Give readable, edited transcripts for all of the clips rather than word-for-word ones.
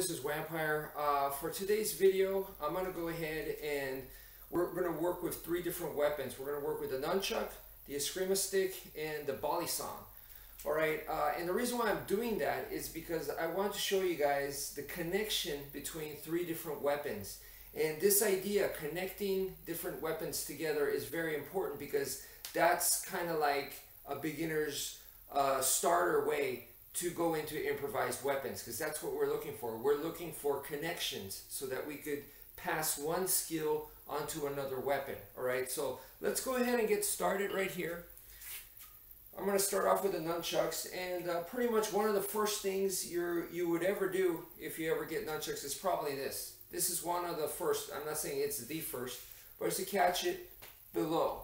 this is wmpyr. For today's video, I'm going to go ahead and we're going to work with three different weapons. We're going to work with the nunchuck, the eskrima stick, and the balisong. Alright, and the reason why I'm doing that is because I want to show you guys the connection between three different weapons. And this idea, connecting different weapons together, is very important because that's kind of like a beginner's starter way to go into improvised weapons, because that's what we're looking for. We're looking for connections so that we could pass one skill onto another weapon. Alright, so let's go ahead and get started right here. I'm going to start off with the nunchucks, and pretty much one of the first things you would ever do if you ever get nunchucks is probably this. This is one of the first. I'm not saying it's the first, but it's to catch it below.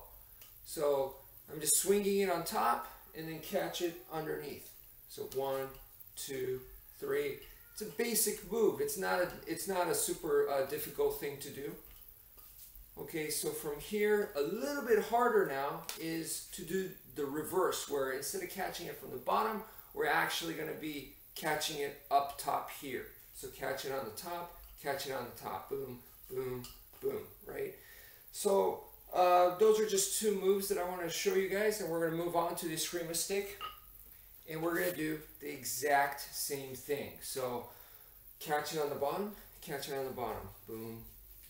So I'm just swinging it on top and then catch it underneath. So 1, 2, 3. It's a basic move. It's not a super difficult thing to do. Okay, so from here, a little bit harder now is to do the reverse, where instead of catching it from the bottom, we're actually going to be catching it up top here. So catch it on the top, catch it on the top, boom, boom, boom, right? So those are just two moves that I want to show you guys, and we're going to move on to the eskrima stick, and we're going to do the exact same thing. So catch it on the bottom, catch it on the bottom, boom,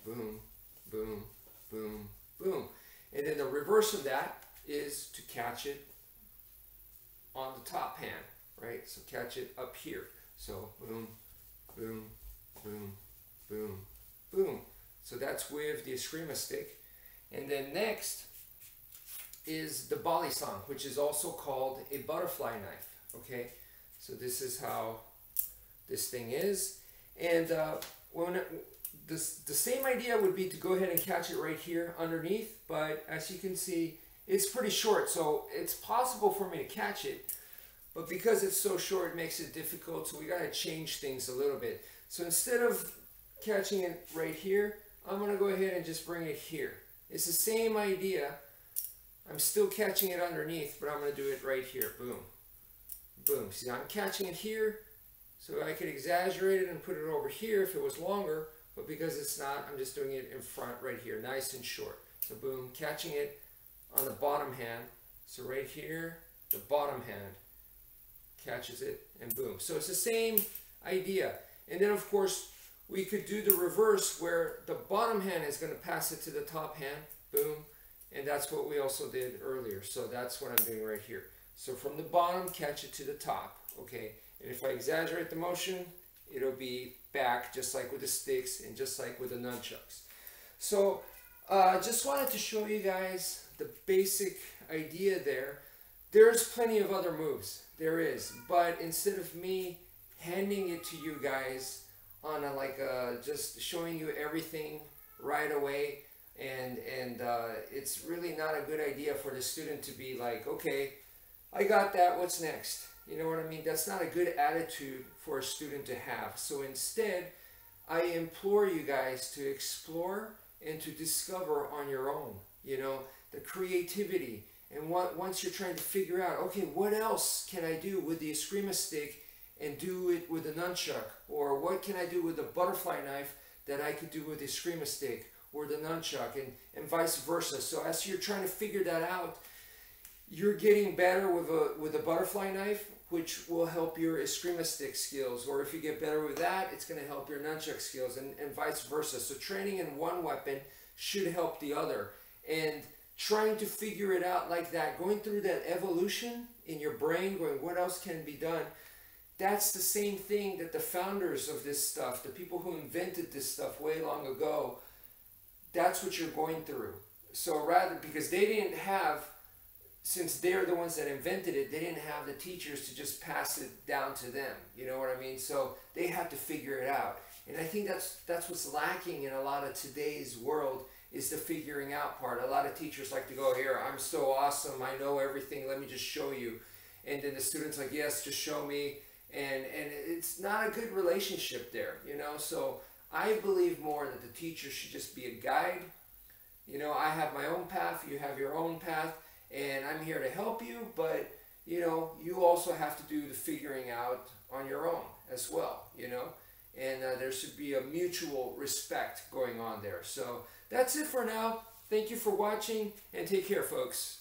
boom, boom, boom, boom. And then the reverse of that is to catch it on the top hand, right? So catch it up here. So boom, boom, boom, boom, boom. So that's with the eskrima stick. And then next is the balisong, which is also called a butterfly knife. Okay, so this is how this thing is. And the same idea would be to go ahead and catch it right here underneath, but as you can see, it's pretty short, so it's possible for me to catch it, but because it's so short, it makes it difficult, so we got to change things a little bit. So instead of catching it right here, I'm going to go ahead and just bring it here. It's the same idea. I'm still catching it underneath, but I'm going to do it right here. Boom. Boom. See, I'm catching it here, so I could exaggerate it and put it over here if it was longer, but because it's not, I'm just doing it in front right here, nice and short. So boom, catching it on the bottom hand. So right here, the bottom hand catches it, and boom. So it's the same idea. And then of course, we could do the reverse, where the bottom hand is going to pass it to the top hand, boom. And that's what we also did earlier. So that's what I'm doing right here. So from the bottom, catch it to the top, okay? And if I exaggerate the motion, it'll be back, just like with the sticks and just like with the nunchucks. So just wanted to show you guys the basic idea there. There's plenty of other moves, there is, but instead of me handing it to you guys on just showing you everything right away, and it's really not a good idea for the student to be like, okay, I got that, what's next? You know what I mean? That's not a good attitude for a student to have. So instead, I implore you guys to explore and to discover on your own, you know, the creativity. And once you're trying to figure out, okay, what else can I do with the eskrima stick and do it with the nunchuck? Or what can I do with the butterfly knife that I could do with the eskrima stick or the nunchuck, and vice versa. So as you're trying to figure that out, you're getting better with a butterfly knife, which will help your eskrima stick skills. Or if you get better with that, it's going to help your nunchuck skills, and vice versa. So training in one weapon should help the other. And trying to figure it out like that, going through that evolution in your brain, going, what else can be done? That's the same thing that the founders of this stuff, the people who invented this stuff way long ago, that's what you're going through. So because they didn't have, since they're the ones that invented it, they didn't have the teachers to just pass it down to them. You know what I mean? So they had to figure it out. And I think that's what's lacking in a lot of today's world, is the figuring out part. A lot of teachers like to go, here, I'm so awesome, I know everything, let me just show you. And then the student's like, yes, just show me. And it's not a good relationship there, you know? So I believe more that the teacher should just be a guide. You know, I have my own path, you have your own path, and I'm here to help you, but you know, you also have to do the figuring out on your own as well, you know. and there should be a mutual respect going on there. So that's it for now. Thank you for watching, and take care, folks.